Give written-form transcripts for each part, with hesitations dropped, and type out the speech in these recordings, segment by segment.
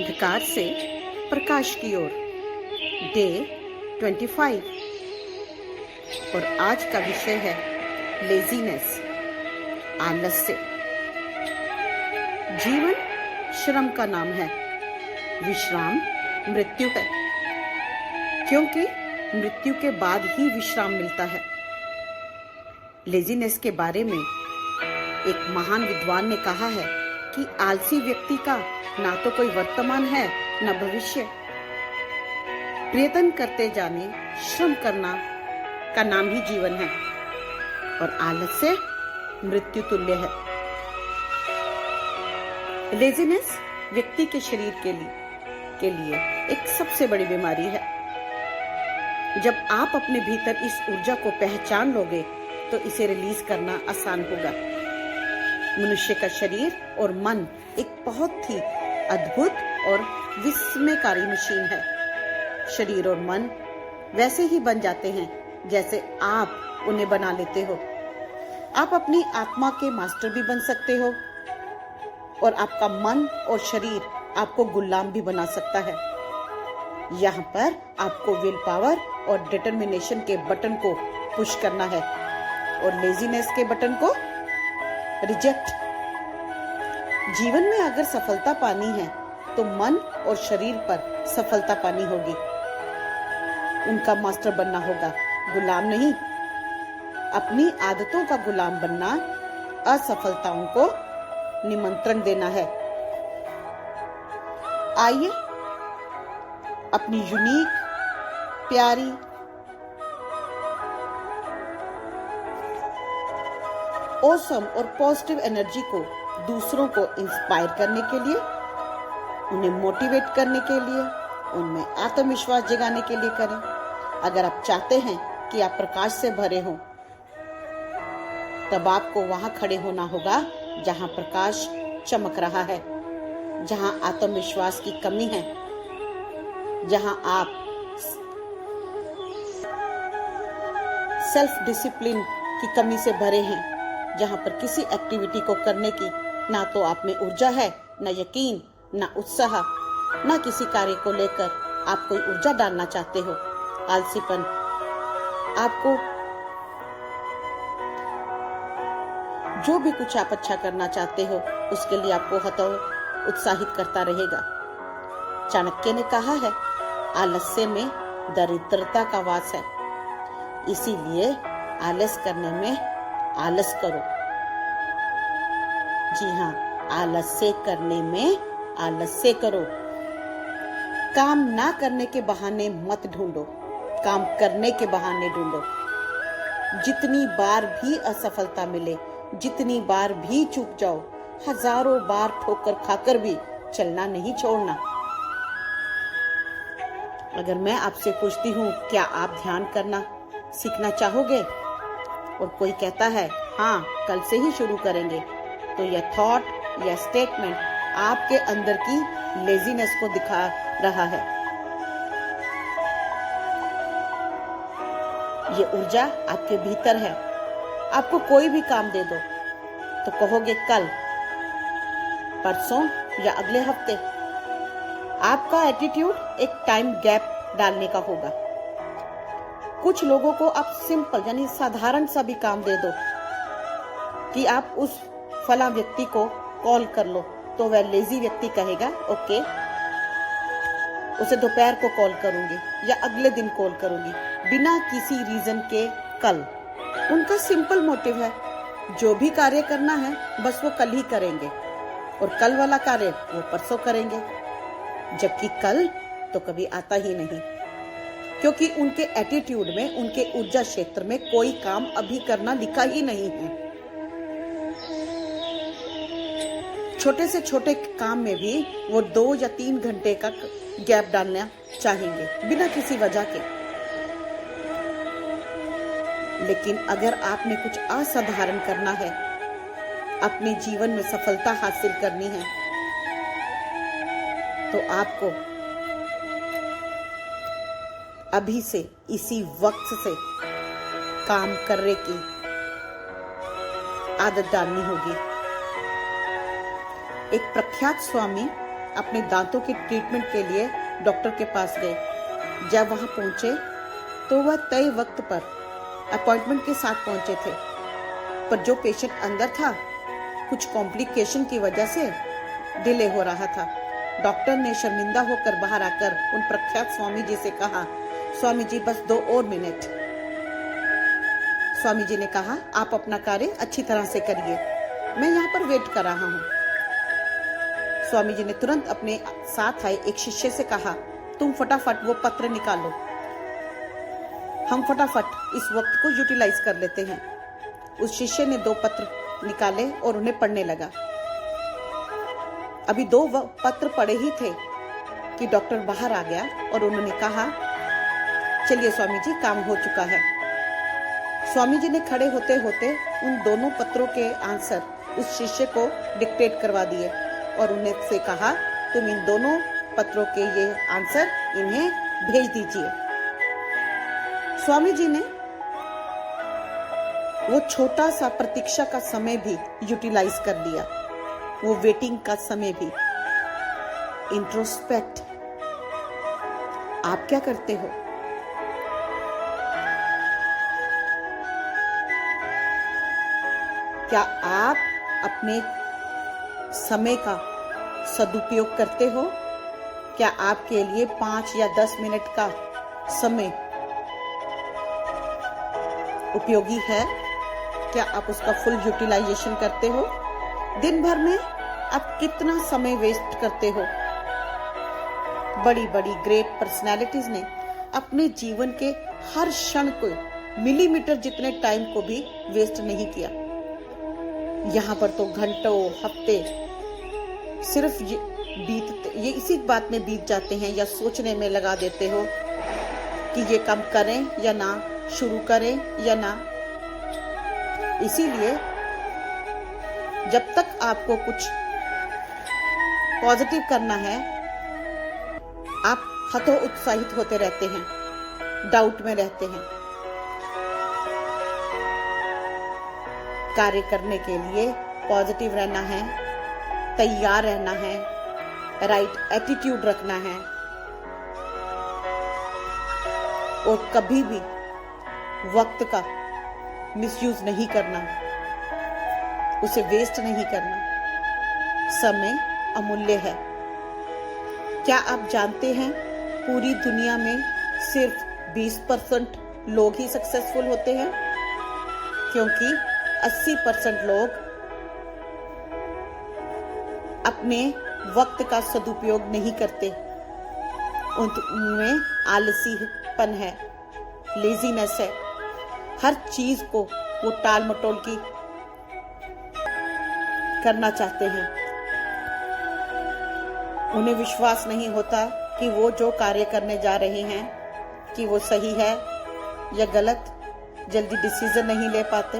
अंधकार से प्रकाश की ओर, डे 25। और आज का विषय है लेजीनेस, आलस्य। जीवन श्रम का नाम है, विश्राम मृत्यु है, क्योंकि मृत्यु के बाद ही विश्राम मिलता है। लेजीनेस के बारे में एक महान विद्वान ने कहा है कि आलसी व्यक्ति का ना तो कोई वर्तमान है न भविष्य। प्रयत्न करते जाने, श्रम करना का नाम ही जीवन है, और आलस्य मृत्यु तुल्य है। लेजीनेस व्यक्ति के शरीर के लिए एक सबसे बड़ी बीमारी है। जब आप अपने भीतर इस ऊर्जा को पहचान लोगे तो इसे रिलीज करना आसान होगा। मनुष्य का शरीर और मन एक बहुत ही अद्भुत और विस्मयकारी मशीन है। शरीर और मन वैसे ही बन जाते हैं जैसे आप उन्हें बना लेते हो। आप अपनी आत्मा के मास्टर भी बन सकते हो, और आपका मन और शरीर आपको गुलाम भी बना सकता है। यहाँ पर आपको विल पावर और डिटर्मिनेशन के बटन को पुश करना है और लेजीनेस के बटन को रिजेक्ट। जीवन में अगर सफलता पानी है तो मन और शरीर पर सफलता पानी होगी। उनका मास्टर बनना होगा, गुलाम नहीं। अपनी आदतों का गुलाम बनना, असफलताओं को निमंत्रण देना है। आइए अपनी यूनिक, प्यारी, ऑसम और पॉजिटिव एनर्जी को दूसरों को इंस्पायर करने के लिए, उन्हें मोटिवेट करने के लिए, उनमें आत्मविश्वास जगाने के लिए करें। अगर आप चाहते हैं कि आप प्रकाश से भरे हों, तब आपको वहां खड़े होना होगा जहां प्रकाश चमक रहा है, जहां आत्मविश्वास की कमी है, जहां आप सेल्फ डिसिप्लिन की कमी से भरे हैं, जहां पर किसी एक्टिविटी को करने की ना तो आप में ऊर्जा है, न यकीन, न उत्साह, न किसी कार्य को लेकर आप कोई ऊर्जा डालना चाहते हो। आलसीपन आपको जो भी कुछ आप अच्छा करना चाहते हो उसके लिए आपको उत्साहित करता रहेगा। चाणक्य ने कहा है, आलस्य में दरिद्रता का वास है, इसीलिए आलस करने में आलस करो। जी हाँ, आलस्य करने में आलस्य करो। काम ना करने के बहाने मत ढूंढो, काम करने के बहाने ढूंढो। जितनी बार भी असफलता मिले, जितनी बार भी चूक जाओ, हजारों बार ठोकर खाकर भी चलना नहीं छोड़ना। अगर मैं आपसे पूछती हूँ, क्या आप ध्यान करना सीखना चाहोगे? और कोई कहता है, हाँ कल से ही शुरू करेंगे, तो यह थॉट या स्टेटमेंट आपके अंदर की लेजीनेस को दिखा रहा है। ये ऊर्जा आपके भीतर है। आपको कोई भी काम दे दो तो कहोगे कल, परसों या अगले हफ्ते। आपका एटीट्यूड एक टाइम गैप डालने का होगा। कुछ लोगों को आप सिंपल यानी साधारण सा भी काम दे दो कि आप उस फला व्यक्ति को कॉल कर लो, तो वह लेजी व्यक्ति कहेगा ओके, उसे दोपहर को कॉल करूंगी या अगले दिन कॉल करूंगी, बिना किसी रीजन के कल। उनका सिंपल मोटिव है, जो भी कार्य करना है बस वो कल ही करेंगे, और कल वाला कार्य वो परसों करेंगे, जबकि कल तो कभी आता ही नहीं, क्योंकि उनके एटीट्यूड में, उनके ऊर्जा क्षेत्र में कोई काम अभी करना लिखा ही नहीं है। छोटे से छोटे काम में भी वो 2 या 3 घंटे का गैप डालना चाहेंगे बिना किसी वजह के। लेकिन अगर आपने कुछ असाधारण करना है, अपने जीवन में सफलता हासिल करनी है, तो आपको अभी से, इसी वक्त से काम करने की आदत डालनी होगी। एक प्रख्यात स्वामी अपने दांतों की ट्रीटमेंट के लिए डॉक्टर के पास गए। जब वहां पहुंचे तो वह तय वक्त पर अपॉइंटमेंट के साथ पहुंचे थे, पर जो पेशेंट अंदर था कुछ कॉम्प्लिकेशन की वजह से डिले हो रहा था। डॉक्टर ने शर्मिंदा होकर बाहर आकर उन प्रख्यात स्वामी जी से कहा, स्वामी जी बस 2 और मिनट। स्वामी जी ने कहा, आप अपना कार्य अच्छी तरह से करिए, मैं यहाँ पर वेट कर रहा हूँ। स्वामी जी ने तुरंत अपने साथ आए एक शिष्य से कहा, तुम फटाफट वो पत्र निकालो, हम फटाफट इस वक्त को यूटिलाइज कर लेते हैं। उस शिष्य ने 2 पत्र निकाले और उन्हें पढ़ने लगा। अभी 2 पत्र पढ़े ही थे कि डॉक्टर बाहर आ गया और उन्होंने कहा, चलिए स्वामी जी, काम हो चुका है। स्वामी जी ने खड़े होते होते उन दोनों पत्रों के आंसर उस शिष्य को डिक्टेट करवा दिए और उन्हें से कहा, तुम इन दोनों पत्रों के ये आंसर इन्हें भेज दीजिए। स्वामी जी ने वो छोटा सा प्रतीक्षा का समय भी यूटिलाइज कर लिया, वो वेटिंग का समय भी। इंट्रोस्पेक्ट, आप क्या करते हो? क्या आप अपने समय का सदुपयोग करते हो? क्या आपके लिए 5 या 10 मिनट का समय उपयोगी है? क्या आप उसका फुल यूटिलाइजेशन करते हो? दिन भर में आप कितना समय वेस्ट करते हो? बड़ी बड़ी ग्रेट पर्सनालिटीज ने अपने जीवन के हर क्षण को, मिलीमीटर जितने टाइम को भी वेस्ट नहीं किया। यहाँ पर तो घंटों, हफ्ते सिर्फ ये इसी बात में बीत जाते हैं या सोचने में लगा देते हो कि ये काम करें या ना, शुरू करें या ना। इसीलिए जब तक आपको कुछ पॉजिटिव करना है, आप हतोत्साहित होते रहते हैं, डाउट में रहते हैं। कार्य करने के लिए पॉजिटिव रहना है, तैयार रहना है, राइट एटीट्यूड रखना है और कभी भी वक्त का मिसयूज नहीं करना, उसे वेस्ट नहीं करना। समय अमूल्य है। क्या आप जानते हैं पूरी दुनिया में सिर्फ 20% लोग ही सक्सेसफुल होते हैं, क्योंकि 80% लोग अपने वक्त का सदुपयोग नहीं करते। उनमें आलसीपन है, लेजीनेस है, हर चीज को वो टाल मटोल की करना चाहते हैं। उन्हें विश्वास नहीं होता कि वो जो कार्य करने जा रहे हैं कि वो सही है या गलत। जल्दी डिसीजन नहीं ले पाते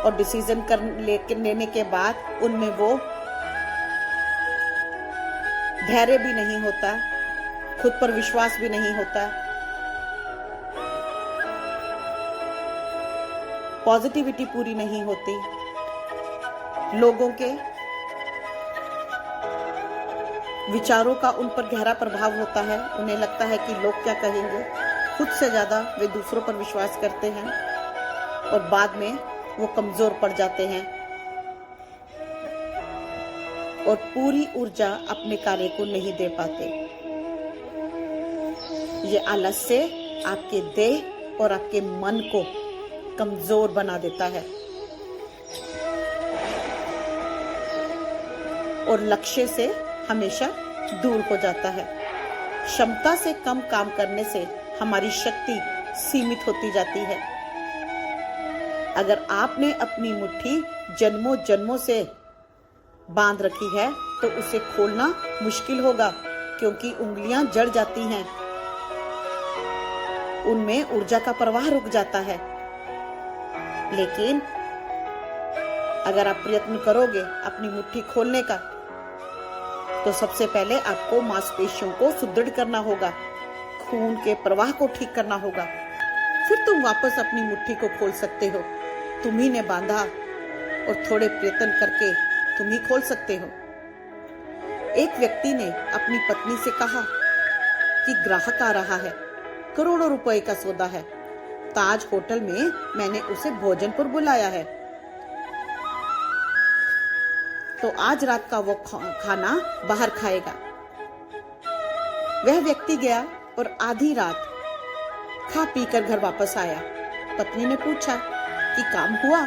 और डिसीजन लेने के बाद उनमें वो धैर्य भी नहीं होता, खुद पर विश्वास भी नहीं होता, पॉजिटिविटी पूरी नहीं होती। लोगों के विचारों का उन पर गहरा प्रभाव होता है। उन्हें लगता है कि लोग क्या कहेंगे। खुद से ज्यादा वे दूसरों पर विश्वास करते हैं और बाद में वो कमजोर पड़ जाते हैं और पूरी ऊर्जा अपने कार्य को नहीं दे पाते। ये आलस्य आपके देह और आपके मन को कमजोर बना देता है और लक्ष्य से हमेशा दूर हो जाता है। क्षमता से कम काम करने से हमारी शक्ति सीमित होती जाती है। अगर आपने अपनी मुट्ठी जन्मों जन्मों से बांध रखी है तो उसे खोलना मुश्किल होगा, क्योंकि उंगलियां जड़ जाती हैं, उनमें ऊर्जा का प्रवाह रुक जाता है। लेकिन अगर आप प्रयत्न करोगे अपनी मुट्ठी खोलने का, तो सबसे पहले आपको मांसपेशियों को सुदृढ़ करना होगा, खून के प्रवाह को ठीक करना होगा, फिर तुम वापस अपनी मुट्ठी को खोल सकते हो। तुम्ही ने बांधा और थोड़े प्रयत्न करके तुम ही खोल सकते हो। एक व्यक्ति ने अपनी पत्नी से कहा कि ग्राहक आ रहा है, करोड़ों रुपए का सौदा है, ताज होटल में मैंने उसे भोजन पर बुलाया है, तो आज रात का वो खाना बाहर खाएगा। वह व्यक्ति गया और आधी रात खा पीकर घर वापस आया। पत्नी ने पूछा कि काम हुआ?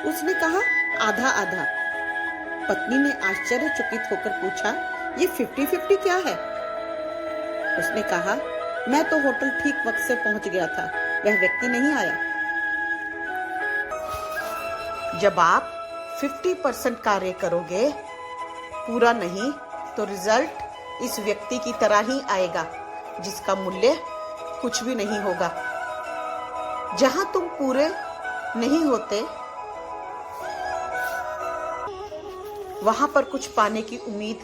उसने कहा आधा आधा। पत्नी ने आश्चर्यचकित होकर पूछा, ये 50-50 क्या है? उसने कहा, मैं तो होटल ठीक वक्त से पहुंच गया था, वह व्यक्ति नहीं आया। जब आप 50% कार्य करोगे, पूरा नहीं, तो रिजल्ट इस व्यक्ति की तरह ही आएगा, जिसका मूल्य कुछ भी नहीं होगा। जहां तुम पूरे नहीं होते, वहां पर कुछ पाने की उम्मीद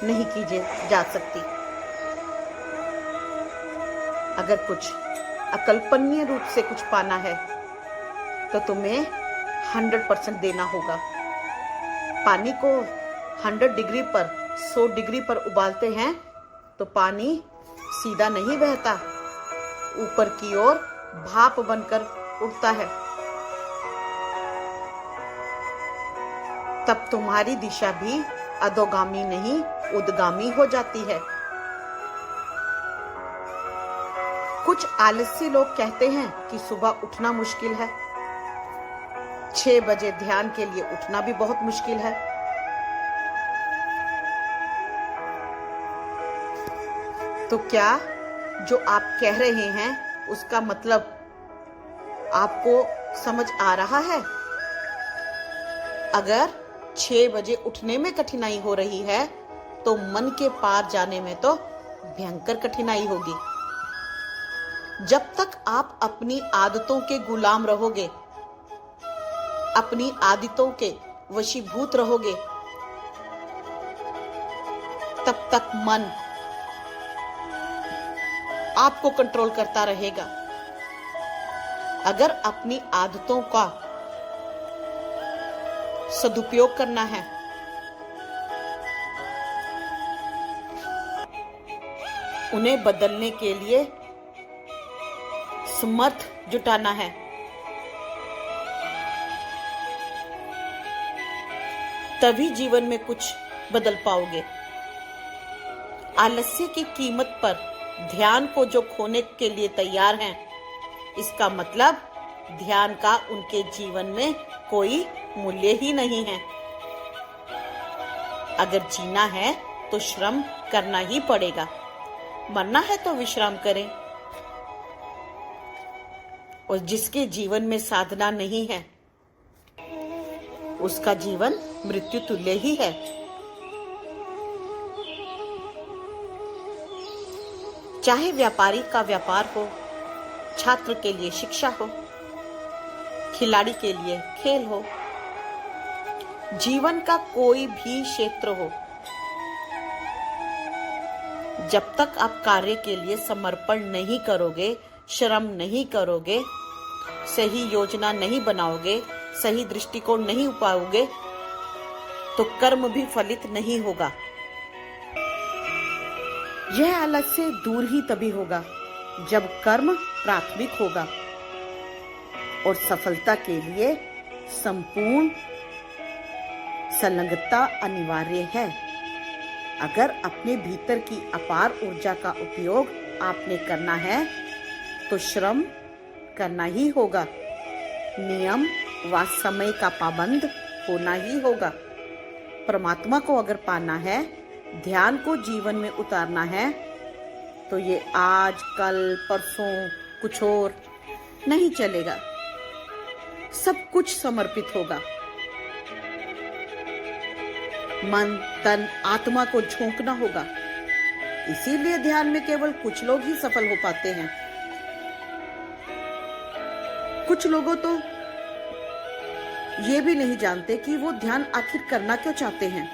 नहीं की जा सकती। अगर कुछ अकल्पनीय रूप से कुछ पाना है, तो तुम्हें 100% देना होगा। पानी को 100 डिग्री पर 100 डिग्री पर उबालते हैं तो पानी सीधा नहीं बहता, ऊपर की ओर भाप बनकर उड़ता है। तब तुम्हारी दिशा भी अधोगामी नहीं, उद्गामी हो जाती है। कुछ आलसी लोग कहते हैं कि सुबह उठना मुश्किल है, 6 बजे ध्यान के लिए उठना भी बहुत मुश्किल है। तो क्या जो आप कह रहे हैं उसका मतलब आपको समझ आ रहा है? अगर 6 बजे उठने में कठिनाई हो रही है, तो मन के पार जाने में तो भयंकर कठिनाई होगी। जब तक आप अपनी आदतों के गुलाम रहोगे, अपनी आदतों के वशीभूत रहोगे, तब तक मन आपको कंट्रोल करता रहेगा। अगर अपनी आदतों का सदुपयोग करना है, उन्हें बदलने के लिए समर्थ जुटाना है, तभी जीवन में कुछ बदल पाओगे। आलस्य की कीमत पर ध्यान को जो खोने के लिए तैयार हैं, इसका मतलब ध्यान का उनके जीवन में कोई मूल्य ही नहीं है। अगर जीना है तो श्रम करना ही पड़ेगा, मरना है तो विश्राम करें। और जिसके जीवन में साधना नहीं है, उसका जीवन मृत्यु तुल्य ही है। चाहे व्यापारी का व्यापार हो, छात्र के लिए शिक्षा हो, खिलाड़ी के लिए खेल हो, जीवन का कोई भी क्षेत्र हो, जब तक आप कार्य के लिए समर्पण नहीं करोगे, श्रम नहीं करोगे, सही योजना नहीं बनाओगे, सही दृष्टिकोण नहीं पाओगे, तो कर्म भी फलित नहीं होगा। यह आलस्य दूर ही तभी होगा जब कर्म प्राथमिक होगा और सफलता के लिए संपूर्ण संलग्नता अनिवार्य है। अगर अपने भीतर की अपार ऊर्जा का उपयोग आपने करना है, तो श्रम करना ही होगा, नियम व समय का पाबंद होना ही होगा। परमात्मा को अगर पाना है, ध्यान को जीवन में उतारना है, तो ये आज कल परसों कुछ और नहीं चलेगा। सब कुछ समर्पित होगा। मन तन आत्मा को झोंकना होगा। इसीलिए ध्यान में केवल कुछ लोग ही सफल हो पाते हैं। कुछ लोगों तो ये भी नहीं जानते कि वो ध्यान आखिर करना क्यों चाहते हैं।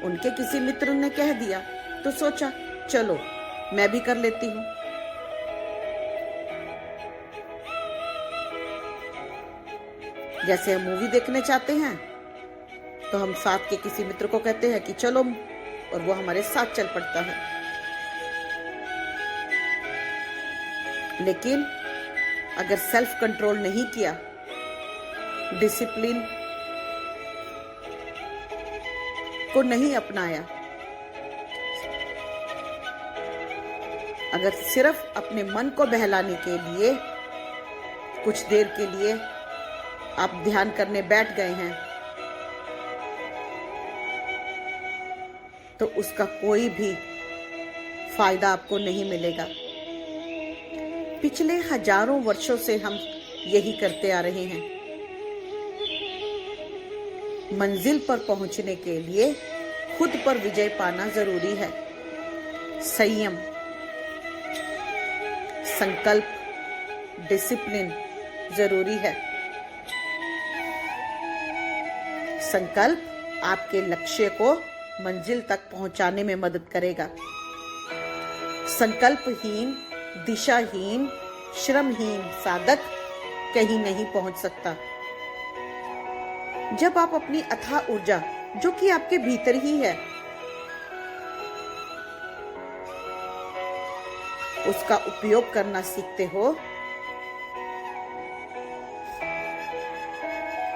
उनके किसी मित्र ने कह दिया तो सोचा चलो मैं भी कर लेती हूँ। जैसे हम मूवी देखने चाहते हैं तो हम साथ के किसी मित्र को कहते हैं कि चलो और वो हमारे साथ चल पड़ता है। लेकिन अगर सेल्फ कंट्रोल नहीं किया, डिसिप्लिन को नहीं अपनाया, अगर सिर्फ अपने मन को बहलाने के लिए कुछ देर के लिए आप ध्यान करने बैठ गए हैं, तो उसका कोई भी फायदा आपको नहीं मिलेगा। पिछले हजारों वर्षों से हम यही करते आ रहे हैं। मंजिल पर पहुंचने के लिए खुद पर विजय पाना जरूरी है। संयम, संकल्प, डिसिप्लिन जरूरी है। संकल्प आपके लक्ष्य को मंजिल तक पहुंचाने में मदद करेगा। संकल्पहीन, दिशाहीन, श्रमहीन साधक कहीं नहीं पहुंच सकता। जब आप अपनी अथाह ऊर्जा, जो कि आपके भीतर ही है, उसका उपयोग करना सीखते हो,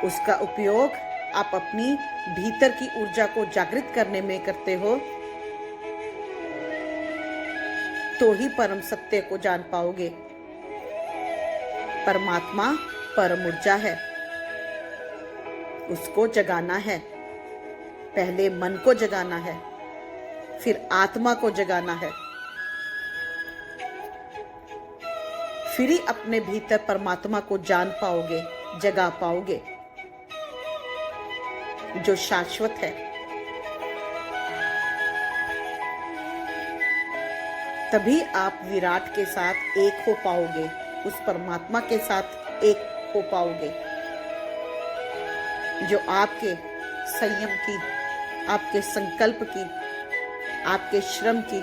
उसका उपयोग आप अपनी भीतर की ऊर्जा को जागृत करने में करते हो, तो ही परम सत्य को जान पाओगे। परमात्मा परम ऊर्जा है, उसको जगाना है। पहले मन को जगाना है, फिर आत्मा को जगाना है, फिर ही अपने भीतर परमात्मा को जान पाओगे, जगा पाओगे, जो शाश्वत है। तभी आप विराट के साथ एक हो पाओगे, उस परमात्मा के साथ एक हो पाओगे, जो आपके संयम की, आपके संकल्प की, आपके श्रम की,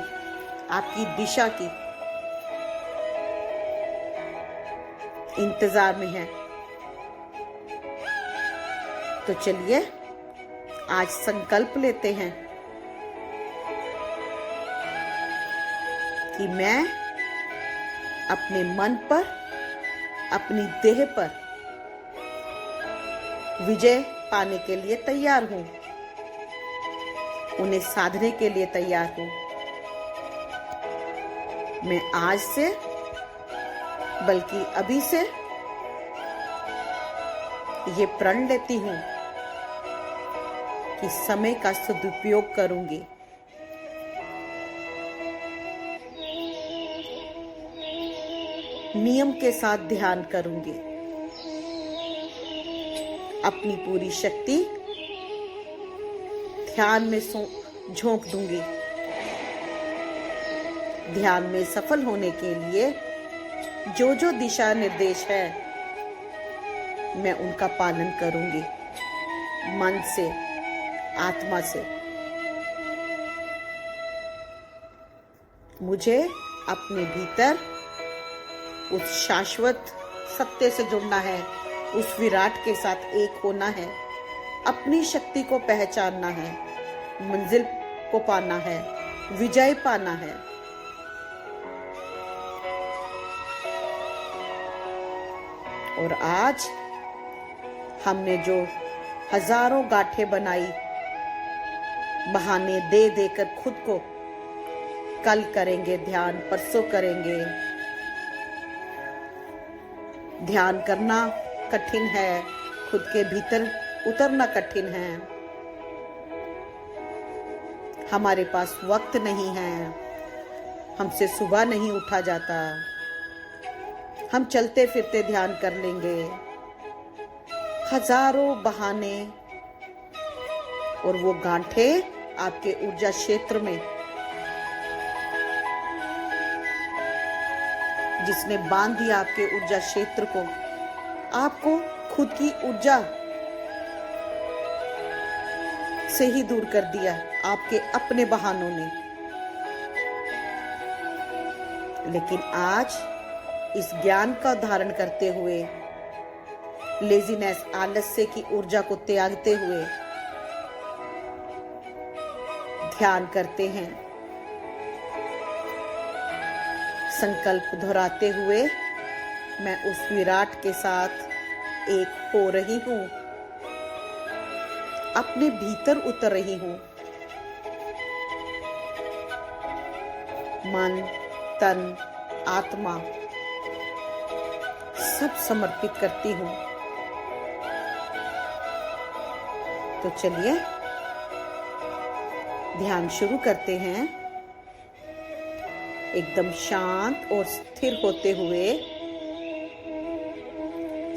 आपकी दिशा की इंतजार में है। तो चलिए आज संकल्प लेते हैं कि मैं अपने मन पर, अपनी देह पर विजय पाने के लिए तैयार हूं, उन्हें साधने के लिए तैयार हूं। मैं आज से, बल्कि अभी से ये प्रण लेती हूं कि समय का सदुपयोग करूंगी। नियम के साथ ध्यान करूंगी। अपनी पूरी शक्ति ध्यान में झोंक दूंगी। ध्यान में सफल होने के लिए जो जो दिशा निर्देश है, मैं उनका पालन करूंगी, मन से, आत्मा से। मुझे अपने भीतर उस शाश्वत सत्य से जुड़ना है, उस विराट के साथ एक होना है, अपनी शक्ति को पहचानना है, मंजिल को पाना है, विजय पाना है। और आज हमने जो हजारों गांठें बनाई, बहाने दे देकर खुद को, कल करेंगे ध्यान, परसों करेंगे, ध्यान करना कठिन है, खुद के भीतर उतरना कठिन है, हमारे पास वक्त नहीं है, हमसे सुबह नहीं उठा जाता, हम चलते फिरते ध्यान कर लेंगे, हजारों बहाने। और वो गांठें आपके ऊर्जा क्षेत्र में, जिसने बांध दिया आपके ऊर्जा क्षेत्र को, आपको खुद की ऊर्जा से ही दूर कर दिया आपके अपने बहानों ने। लेकिन आज इस ज्ञान का धारण करते हुए, लेजीनेस, आलस्य की ऊर्जा को त्यागते हुए ध्यान करते हैं। संकल्प दोहराते हुए मैं उस विराट के साथ एक हो रही हूँ, अपने भीतर उतर रही हूँ। मन, तन, आत्मा सब समर्पित करती हूँ। तो चलिए ध्यान शुरू करते हैं। एकदम शांत और स्थिर होते हुए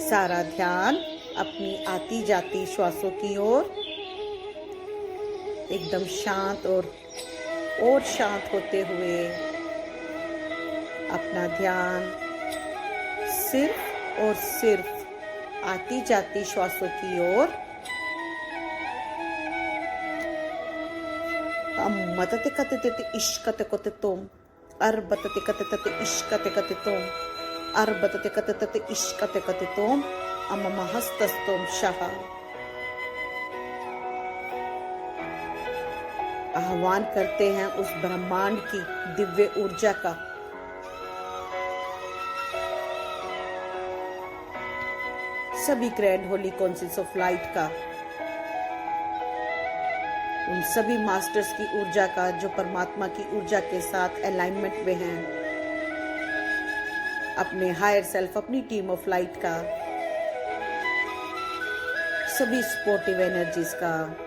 सारा ध्यान अपनी आती जाती श्वासों की ओर। एकदम शांत और शांत होते हुए अपना ध्यान सिर्फ और सिर्फ आती जाती श्वासों की ओर। मतते कते इश्कते कते तुम अर्बतते कते इश्कते कते तुम अर्बतते कते इश्कते कते तुम अममहस्तस्तुम शः। आह्वान करते हैं उस ब्रह्मांड की दिव्य ऊर्जा का। सभी grand Holi councils of light का, उन सभी मास्टर्स की ऊर्जा का जो परमात्मा की ऊर्जा के साथ अलाइनमेंट में हैं। अपने हायर सेल्फ, अपनी टीम ऑफ लाइट का, सभी सपोर्टिव एनर्जीज का,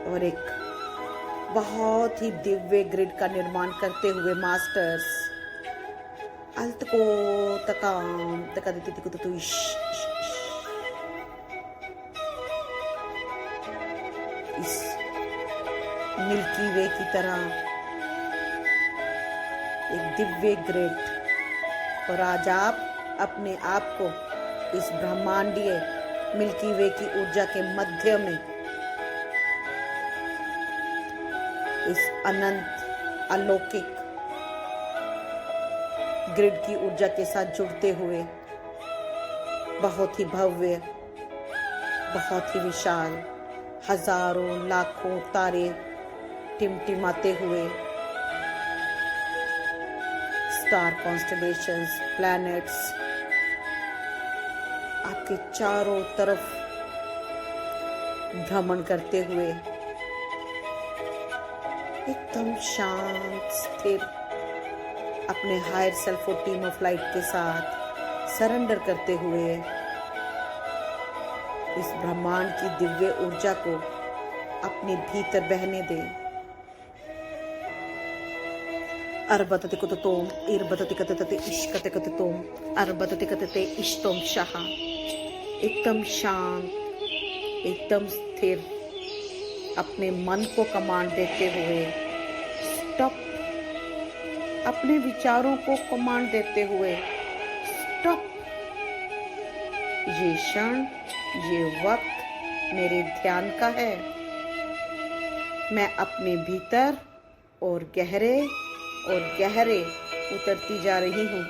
और एक बहुत ही दिव्य ग्रिड का निर्माण करते हुए मास्टर्स अल्तको तकाम तकादितिकुतु इस मिल्की वे की तरह एक दिव्य ग्रिड। और आज आप अपने आप को इस ब्रह्मांडीय मिल्की वे की ऊर्जा के मध्य में, इस अनंत अलौकिक ग्रिड की ऊर्जा के साथ जुड़ते हुए बहुत ही भव्य, बहुत ही विशाल, हजारों लाखों तारे टिमटिमाते हुए, स्टार कॉन्स्टलेशंस, प्लैनेट्स आपके चारों तरफ भ्रमण करते हुए एकदम शांत स्थिर अपने हायर सेल्फ और टीम ऑफ लाइट के साथ सरेंडर करते हुए इस ब्रह्मांड की दिव्य ऊर्जा को अपने भीतर बहने दें। अर्बतते कुतुतोम इर्बतते कतते इश्कते कततोम अर्बतते कतते इष्टोम शः। एकदम शांत, एकदम स्थिर अपने मन को कमांड देते हुए स्टॉप, अपने विचारों को कमांड देते हुए स्टॉप। ये क्षण, ये वक्त मेरे ध्यान का है। मैं अपने भीतर और गहरे उतरती जा रही हूँ।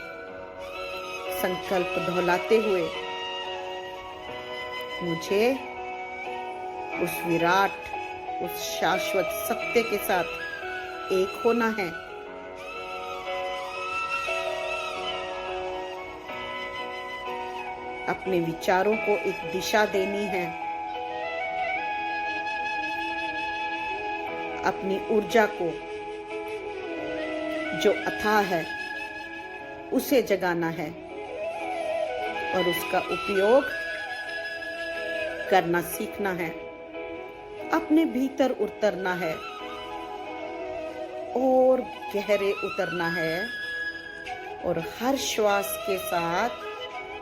संकल्प दोहराते हुए मुझे उस विराट, उस शाश्वत सत्य के साथ एक होना है। अपने विचारों को एक दिशा देनी है, अपनी ऊर्जा को जो अथाह है उसे जगाना है और उसका उपयोग करना सीखना है। अपने भीतर उतरना है और गहरे उतरना है, और हर श्वास के साथ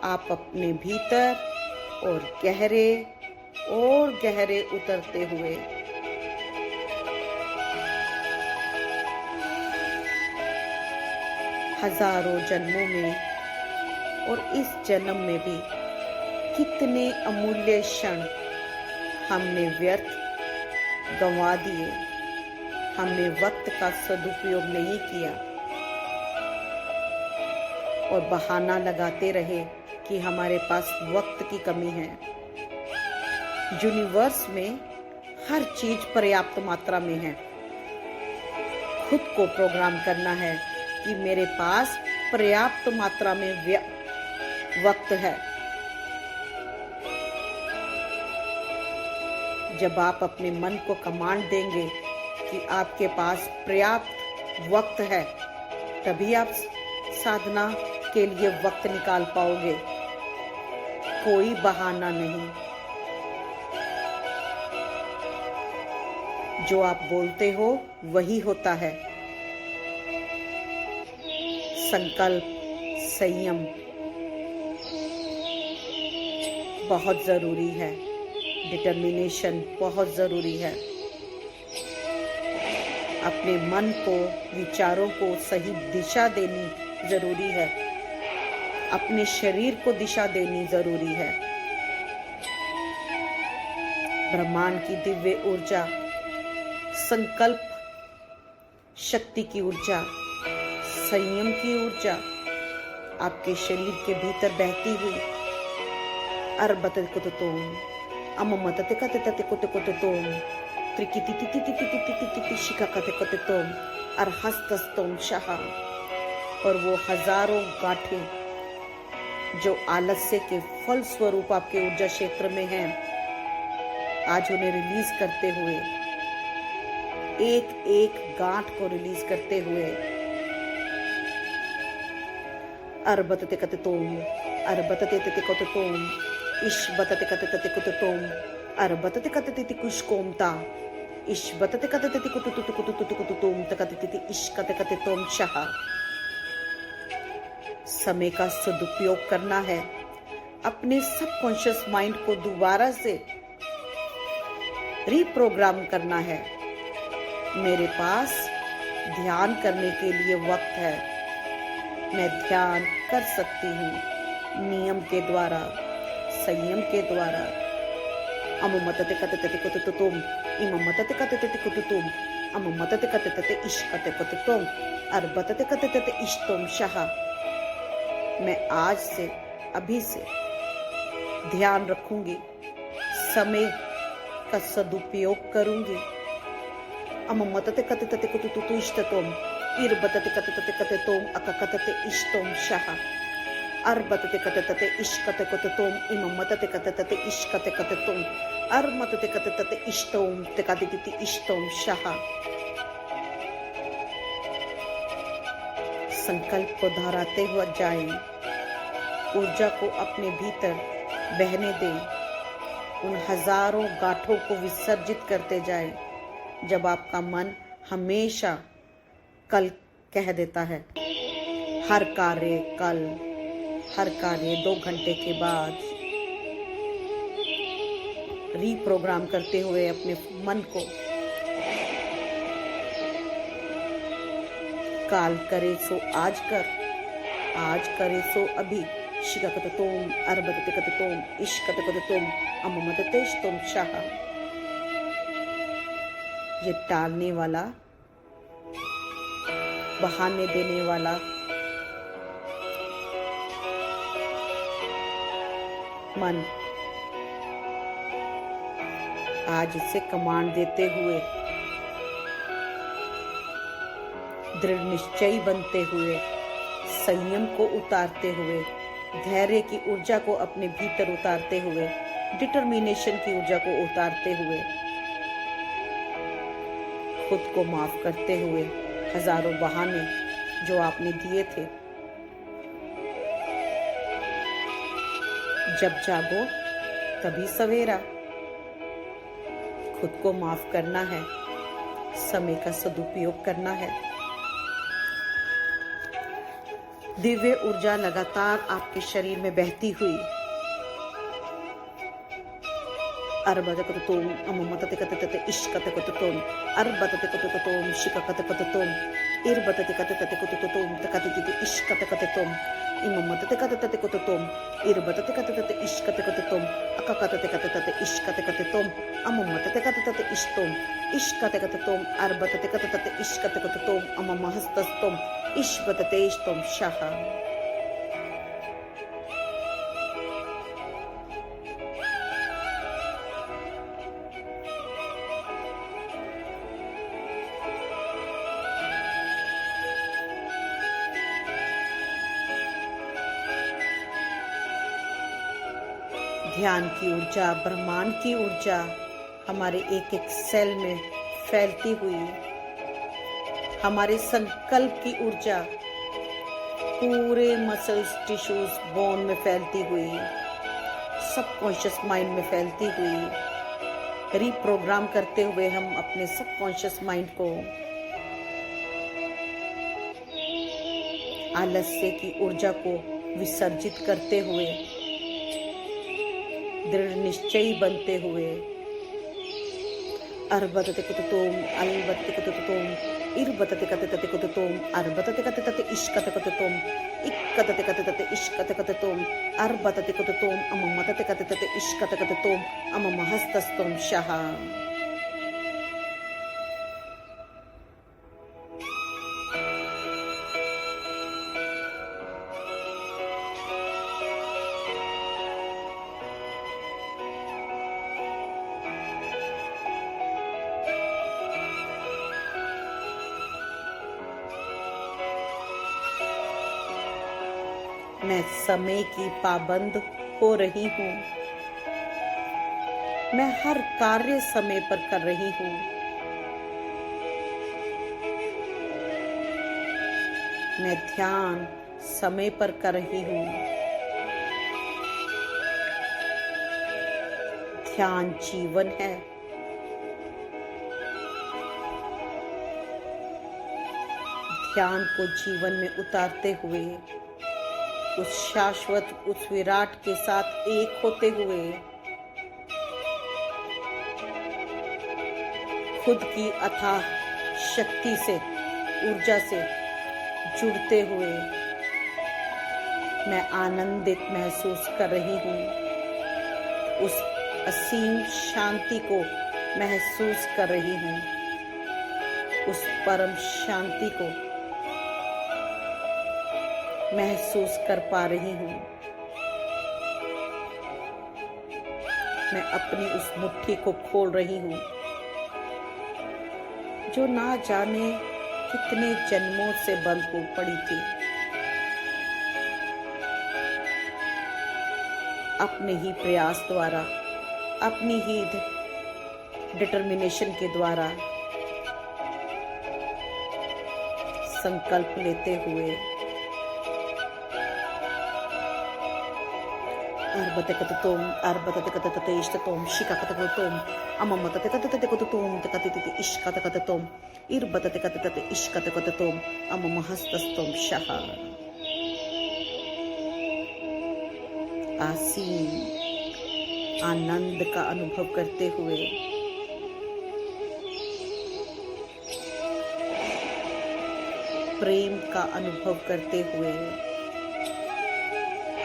आप अपने भीतर और गहरे उतरते हुए हजारों जन्मों में और इस जन्म में भी कितने अमूल्य क्षण हमने व्यर्थ गंवा दिए। हमने वक्त का सदुपयोग नहीं किया और बहाना लगाते रहे कि हमारे पास वक्त की कमी है। यूनिवर्स में हर चीज पर्याप्त मात्रा में है। खुद को प्रोग्राम करना है कि मेरे पास पर्याप्त मात्रा में वक्त है। जब आप अपने मन को कमांड देंगे कि आपके पास पर्याप्त वक्त है, तभी आप साधना के लिए वक्त निकाल पाओगे। कोई बहाना नहीं। जो आप बोलते हो वही होता है। संकल्प, संयम बहुत जरूरी है। डिटर्मिनेशन बहुत जरूरी है। अपने मन को, विचारों को सही दिशा देनी जरूरी है। अपने शरीर को दिशा देनी जरूरी है। ब्रह्मांड की दिव्य ऊर्जा, संकल्प शक्ति की ऊर्जा, संयम की ऊर्जा आपके शरीर के भीतर बहती हुई अर्बतकुतुतोम अममततिकतिततिकुतुकुतुतोम त्रिकितितितितितितितितिशिकाकतिकुतुतोम अर्हस्तस्तोम शाह। और वो हजारों गांठें जो आलस्य के फल स्वरूप आपके ऊर्जा क्षेत्र में हैं, आज उन्हें रिलीज करते हुए, एक एक गांठ को रिलीज करते हुए अर्बततिकतितोम अर्बततितिकुतुतोम इश्बततिकतिततिकुतुतोम अर्बततिकतितिकुष्कोमता इश्बततिकतितिकुतुतुतुकुतुतुकुतुतुम तकतिति इश्कतिकतितोम शाह। समय का सदुपयोग करना है। अपने सबकॉन्शियस माइंड को दोबारा से रीप्रोग्राम करना है। मेरे पास ध्यान करने के लिए वक्त है। मैं ध्यान कर सकती हूँ नियम के द्वारा, संयम के द्वारा। अममततिकतिततिकुतुतुम इममततिकतिततिकुतुतुम अममततिकतितति इश्कतिकुतुतुम अर्बततिकतितति इष्टोम शाह। मैं आज से, अभी से ध्यान रखूंगी, समय का सदुपयोग करूंगी। अममततिकतिततिकुतुतु इष्टतोम इर्बततिकतिततिकुतुतुम अककतति इष्टोम शाह। अर्बततिकतितति इश्कतिकुतुतुम इममततिकतितति इश्कतिकुतुतुम अर्मततिकतितति इष्टोम तिकतिति इष्टोम शाह। संकल्प को दोहराते हुए जाएं। ऊर्जा को अपने भीतर बहने दें। उन हजारों गांठों को विसर्जित करते जाएं। जब आपका मन हमेशा कल कह देता है, हर कार्य कल, हर कार्य 2 घंटे के बाद, रीप्रोग्राम करते हुए अपने मन को काल करे सो आज कर, आज करे सो अभी। शिकाकततोम अर्बततिकततोम इश्कतिकततोम अममततेष्टोम शाह। ये टालने वाला, बहाने देने वाला मन आज इसे कमांड देते हुए, दृढ़ निश्चयी बनते हुए, संयम को उतारते हुए, धैर्य की ऊर्जा को अपने भीतर उतारते हुए, डिटर्मिनेशन की ऊर्जा को उतारते हुए, खुद को माफ करते हुए, हजारों बहाने जो आपने दिए थे। जब जागो तभी सवेरा। खुद को माफ करना है, समय का सदुपयोग करना है। दिव्य ऊर्जा लगातार आपके शरीर में बहती हुई अर्बतकुतुतुम अममततिकतितति इश्कतिकुतुतुम अर्बततिकुतुतुम शिकाकतिकुतुतुम इर्बततिकतिततिकुतुतुम तकतिति इश्कतिकुतुतुम इममततिकतिततिकुतुतुम इर्बततिकतितति इश्कतिकुतुतुम अककतिततिकतितति इश्कतिकुतुतुम अममततिकतितति इष्टोम इश्कतिकुतुतुम अर्बततिकतितति इश्कतिकुतुतुम अममहस्तस्तोम इश्बततेष्टोम शाह। ध्यान की ऊर्जा, ब्रह्मांड की ऊर्जा हमारे एक एक सेल में फैलती हुई, हमारे संकल्प की ऊर्जा पूरे मसल्स, टिश्यूज, बोन में फैलती हुई, सबकॉन्शियस माइंड में फैलती हुई, रीप्रोग्राम करते हुए हम अपने सबकॉन्शियस माइंड को आलस्य की ऊर्जा को विसर्जित करते हुए, दृढ़ निश्चयी बनते हुए, अर्बतते कुतुतोम, अलबतते कुतुतोम, इरबतते कतते कुतुतोम, अर्बतते कतते इश्कते कुतुतोम, इक्कतते कतते इश्कते कुतुतोम, अर्बतते कुतुतोम, अममतते कतते इश्कते कुतुतोम, अममहस्तस्तोम शहा। मैं समय की पाबंद हो रही हूँ। मैं हर कार्य समय पर कर रही हूँ। मैं ध्यान समय पर कर रही हूँ। ध्यान जीवन है। ध्यान को जीवन में उतारते हुए, उस शाश्वत, उस विराट के साथ एक होते हुए, खुद की अथाह शक्ति से, ऊर्जा से जुड़ते हुए मैं आनंदित महसूस कर रही हूँ। उस असीम शांति को महसूस कर रही हूँ। उस परम शांति को महसूस कर पा रही हूँ। मैं अपनी उस मुट्ठी को खोल रही हूँ जो ना जाने कितने जन्मों से बंद हो पड़ी थी। अपने ही प्रयास द्वारा, अपनी ही डिटर्मिनेशन के द्वारा संकल्प लेते हुए अर्बतकततोम, अर्बतकततते इष्टतोम, शिकाकतकततोम, अममतकततते तकतिति इष्कतकततोम, इर्बतकततते इष्कतकततोम, अममहस्तस्तोम शहा। आसीन आनंद का अनुभव करते हुए प्रेम का अनुभव करते हुए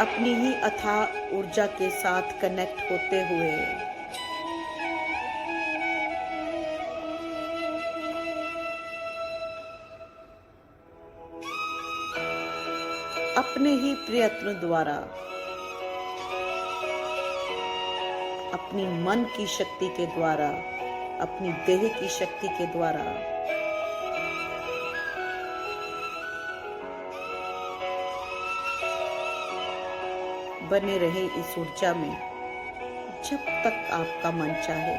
अपनी ही अथाह ऊर्जा के साथ कनेक्ट होते हुए अपने ही प्रयत्न द्वारा, अपनी मन की शक्ति के द्वारा, अपनी देह की शक्ति के द्वारा बने रहे इस ऊर्जा में जब तक आपका मन चाहे।